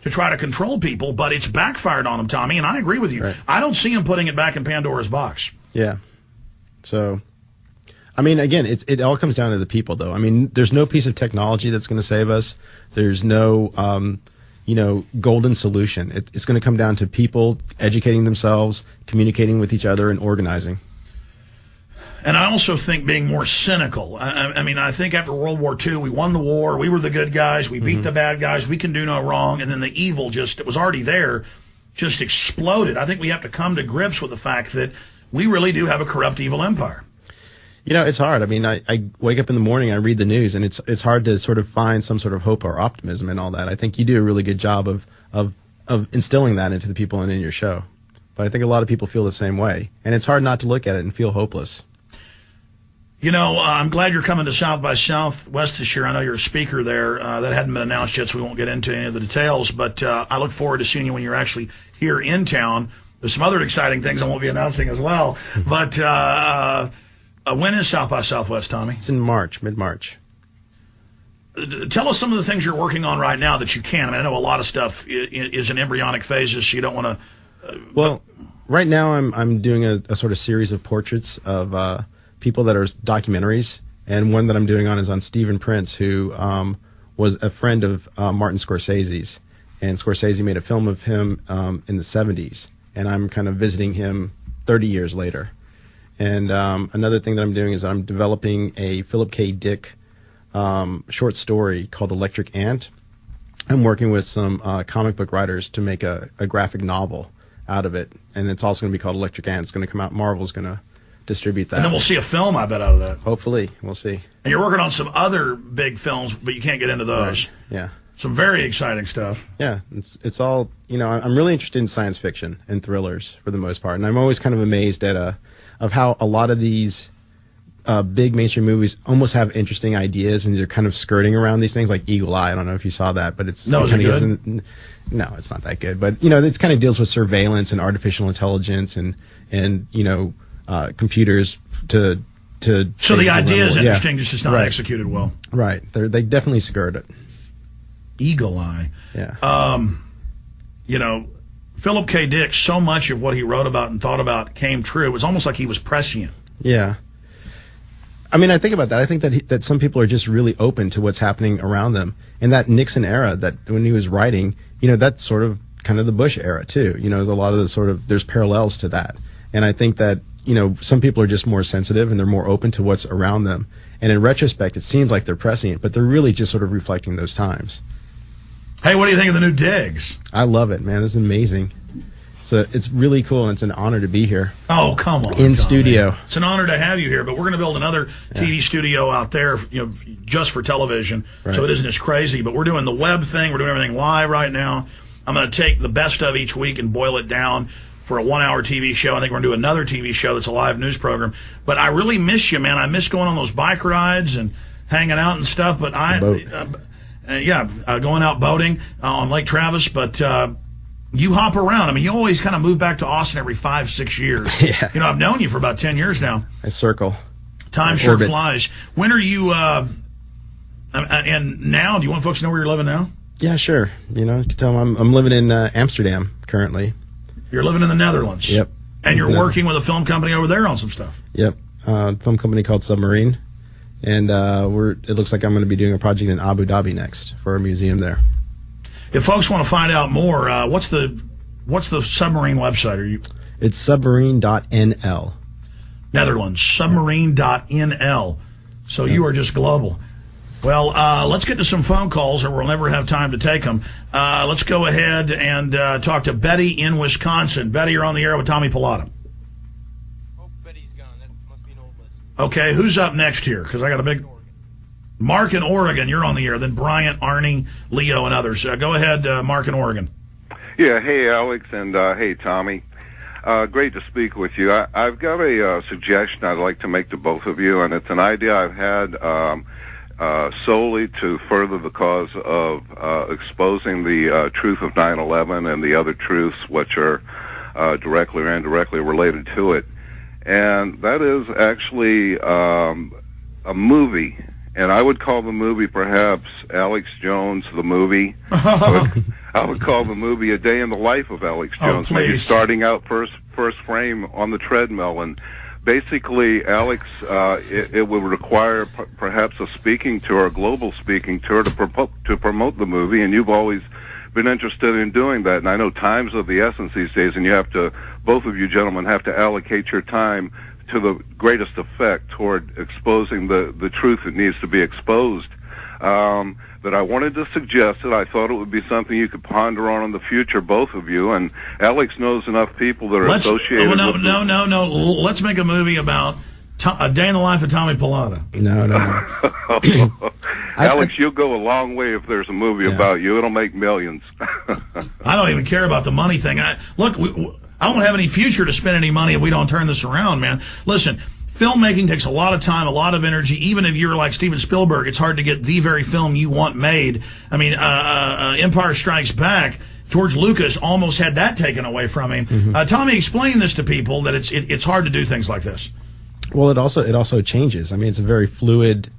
to try to control people, but it's backfired on them, Tommy, and I agree with you. Right. I don't see him putting it back in Pandora's box. Yeah. So, I mean, again, it all comes down to the people, though. I mean, there's no piece of technology that's going to save us. There's no, golden solution. It's going to come down to people educating themselves, communicating with each other, and organizing. And I also think being more cynical. I mean, I think after World War II, we won the war. We were the good guys. We beat the bad guys. We can do no wrong. And then the evil that was already there, just exploded. I think we have to come to grips with the fact that we really do have a corrupt, evil empire. You know, it's hard. I mean, I wake up in the morning, I read the news, and it's hard to sort of find some sort of hope or optimism and all that. I think you do a really good job of instilling that into the people and in your show. But I think a lot of people feel the same way. And it's hard not to look at it and feel hopeless. You know, I'm glad you're coming to South by Southwest this year. I know you're a speaker there. That hadn't been announced yet, so we won't get into any of the details. But I look forward to seeing you when you're actually here in town. There's some other exciting things I won't be announcing as well. But when is South by Southwest, Tommy? It's in March, mid-March. Tell us some of the things you're working on right now that you can. I mean, I know a lot of stuff is in embryonic phases, so you don't want to... Well, right now I'm doing a sort of series of portraits of... people that are documentaries, and one that I'm doing is on Stephen Prince, who was a friend of Martin Scorsese's, and Scorsese made a film of him in the 70s, and I'm kind of visiting him 30 years later. And another thing that I'm doing is I'm developing a Philip K. Dick short story called Electric Ant. I'm working with some comic book writers to make a graphic novel out of it, and it's also going to be called Electric Ant. It's going to come out. Marvel's going to distribute that. And then we'll see a film, I bet, out of that. Hopefully. We'll see. And you're working on some other big films, but you can't get into those. Right. Yeah. Some very exciting stuff. Yeah. It's all, I'm really interested in science fiction and thrillers for the most part. And I'm always kind of amazed at of how a lot of these big mainstream movies almost have interesting ideas, and they're kind of skirting around these things, like Eagle Eye. I don't know if you saw that, but it's... No, is it good? No, it's not that good. But, it kind of deals with surveillance and artificial intelligence and computers to so the idea is interesting, just it's not executed well. Right. They definitely skirt it. Eagle Eye. Yeah. Philip K. Dick, so much of what he wrote about and thought about came true. It was almost like he was prescient. Yeah. I mean, I think about that. I think that some people are just really open to what's happening around them. And that Nixon era, that when he was writing, that's sort of kind of the Bush era too. There's a lot of there's parallels to that. And I think that some people are just more sensitive and they're more open to what's around them. And in retrospect, it seems like they're prescient, but they're really just sort of reflecting those times. Hey, what do you think of the new digs? I love it, man. This is amazing. It's really cool, and it's an honor to be here. Oh, come on. In studio. It's an honor to have you here, but we're going to build another TV studio out there, just for television, so it isn't as crazy. But we're doing the web thing. We're doing everything live right now. I'm going to take the best of each week and boil it down for a 1-hour TV show. I think we're going to do another TV show that's a live news program. But I really miss you, man. I miss going on those bike rides and hanging out and stuff. But going out boating on Lake Travis. But you hop around. I mean, you always kind of move back to Austin every 5-6 years. Yeah. I've known you for about 10 years now. I circle. Time sure flies. When are you, and now, do you want folks to know where you're living now? Yeah, sure. You can tell them I'm living in Amsterdam currently. You're living in the Netherlands. Yep. And you're working with a film company over there on some stuff. Yep. Film company called Submarine. And it looks like I'm going to be doing a project in Abu Dhabi next for a museum there. If folks want to find out more, what's the Submarine website? It's submarine.nl. Netherlands, submarine.nl. So you are just global. Well, let's get to some phone calls, or we'll never have time to take them. Let's go ahead and talk to Betty in Wisconsin. Betty, you're on the air with Tommy Pallottain. Oh, Betty's gone. That must be an old list. Okay, who's up next here? Because I got a big... Mark in Oregon, you're on the air. Then Bryant, Arnie, Leo, and others. Go ahead, Mark in Oregon. Yeah, hey, Alex, and hey, Tommy. Great to speak with you. I've got a suggestion I'd like to make to both of you, and it's an idea I've had solely to further the cause of exposing the truth of 9/11 and the other truths which are directly or indirectly related to it. And that is actually a movie. and I would call the movie perhaps Alex Jones the movie. I would call the movie A Day in the Life of Alex Jones. Maybe starting out first frame on the treadmill, and basically Alex, it would require perhaps a speaking tour, a global speaking tour to promote the movie, and you've always been interested in doing that. And I know time's of the essence these days, and you have to, both of you gentlemen have to allocate your time to the greatest effect toward exposing the truth that needs to be exposed. But I wanted to suggest that I thought it would be something you could ponder on in the future, both of you. And Alex knows enough people that are associated with... No. Let's make a movie about A Day in the Life of Tommy Pallottain. No. Alex, you'll go a long way if there's a movie about you. It'll make millions. I don't even care about the money thing. I don't have any future to spend any money if we don't turn this around, man. Listen, filmmaking takes a lot of time, a lot of energy. Even if you're like Steven Spielberg, it's hard to get the very film you want made. I mean, Empire Strikes Back, George Lucas almost had that taken away from him. Tommy, explain this to people, that it's hard to do things like this. Well, it also changes. I mean, it's a very fluid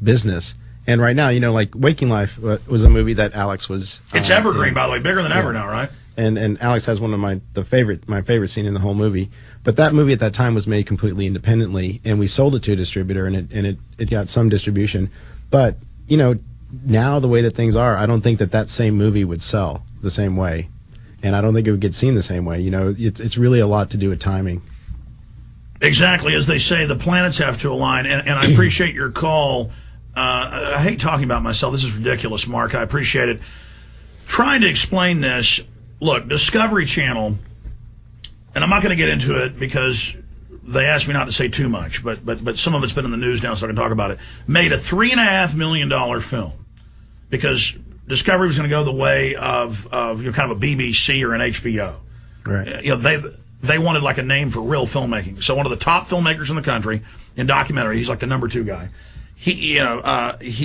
business. And right now, like Waking Life was a movie that Alex was... It's evergreen, by the way, bigger than ever now, right? And Alex has one of my favorite scene in the whole movie. But that movie at that time was made completely independently, and we sold it to a distributor, and it got some distribution. But now the way that things are, I don't think that same movie would sell the same way, and I don't think it would get seen the same way. It's really a lot to do with timing. Exactly, as they say, the planets have to align, and I appreciate your call. I hate talking about myself. This is ridiculous, Mark. I appreciate it. Trying to explain this. Look, Discovery Channel, and I'm not going to get into it because they asked me not to say too much, but some of it's been in the news now, so I can talk about it, made a $3.5 million film because Discovery was going to go the way of kind of a BBC or an HBO. Right. They wanted like a name for real filmmaking. So one of the top filmmakers in the country in documentary, he's like the #2 guy. He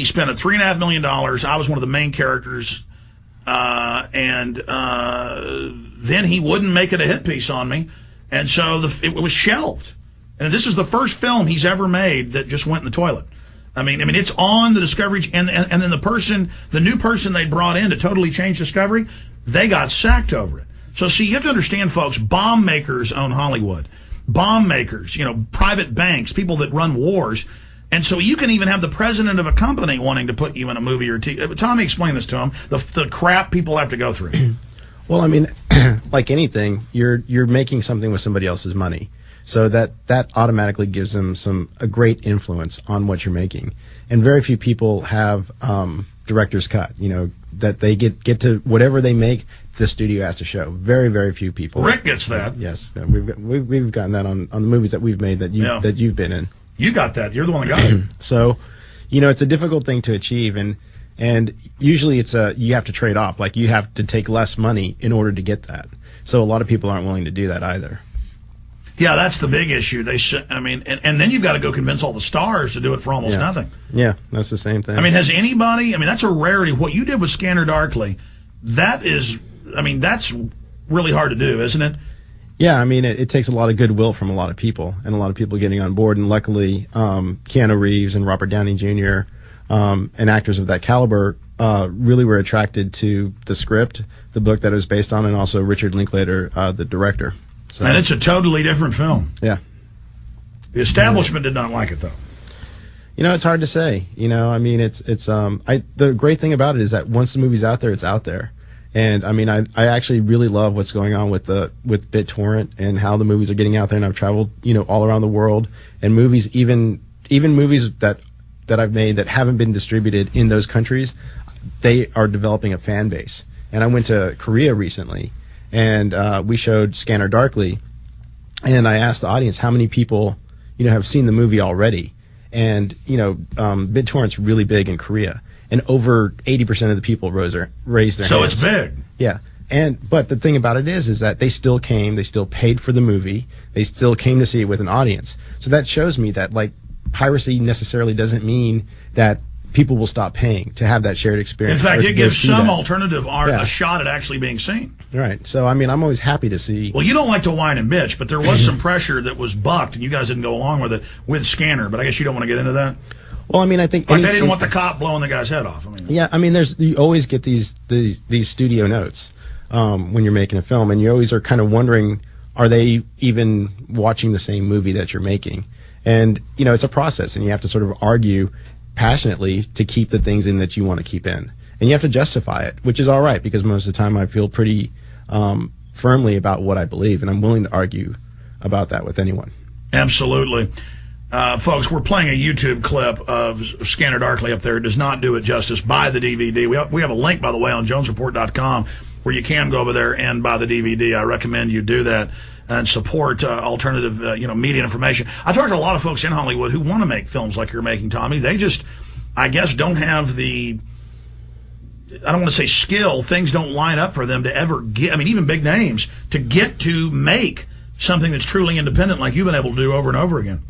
spent $3.5 million. I was one of the main characters. And then he wouldn't make it a hit piece on me, and so it was shelved. And this is the first film he's ever made that just went in the toilet. I mean, it's on the Discovery, and then the new person they brought in to totally change Discovery, they got sacked over it. So see, you have to understand, folks, bomb makers own Hollywood. Bomb makers, private banks, people that run wars. And so you can even have the president of a company wanting to put you in a movie or TV. Tommy, explain this to him, the crap people have to go through. Well, I mean, like anything, you're making something with somebody else's money. So that automatically gives them a great influence on what you're making. And very few people have director's cut, that they get to whatever they make, the studio has to show. Very, very few people. Rick gets that. Yes. We've gotten that on the movies that we've made that you've been in. You got that. You're the one that got it. So, it's a difficult thing to achieve, and usually you have to trade off. Like, you have to take less money in order to get that. So a lot of people aren't willing to do that either. Yeah, that's the big issue. And then you've got to go convince all the stars to do it for almost nothing. Yeah, that's the same thing. Has anybody? That's a rarity. What you did with Scanner Darkly, that's really hard to do, isn't it? Yeah, it takes a lot of goodwill from a lot of people, and a lot of people getting on board. And luckily, Keanu Reeves and Robert Downey Jr. And actors of that caliber really were attracted to the script, the book that it was based on, and also Richard Linklater, the director. So, and it's a totally different film. Yeah. The establishment did not like it, though. It's hard to say. The great thing about it is that once the movie's out there, it's out there. And I actually really love what's going on with BitTorrent and how the movies are getting out there. And I've traveled, all around the world, and movies, even movies that I've made that haven't been distributed in those countries, they are developing a fan base. And I went to Korea recently, and we showed Scanner Darkly, and I asked the audience how many people, have seen the movie already. And BitTorrent's really big in Korea. And over 80% of the people raised their hands. So it's big. Yeah. But the thing about it is that they still paid for the movie, they still came to see it with an audience. So that shows me that, like, piracy necessarily doesn't mean that people will stop paying to have that shared experience. In fact, it gives some alternative art a shot at actually being seen. Right. So, I'm always happy to see. Well, you don't like to whine and bitch, but there was some pressure that was bucked, and you guys didn't go along with it with Scanner, but I guess you don't want to get into that? Well, I mean, I think like they didn't want the cop blowing the guy's head off. I mean, yeah, I mean, you always get these studio notes when you're making a film, and you always are kind of wondering, are they even watching the same movie that you're making? And it's a process, and you have to sort of argue passionately to keep the things in that you want to keep in, and you have to justify it, which is all right because most of the time I feel pretty firmly about what I believe, and I'm willing to argue about that with anyone. Absolutely. Folks, we're playing a YouTube clip of Scanner Darkly up there. It does not do it justice. Buy the DVD. We have a link, by the way, on jonesreport.com where you can go over there and buy the DVD. I recommend you do that and support alternative media information. I talked to a lot of folks in Hollywood who want to make films like you're making, Tommy. They just, I guess, don't have the, I don't want to say skill. Things don't line up for them to ever get, I mean, even big names, to get to make something that's truly independent like you've been able to do over and over again.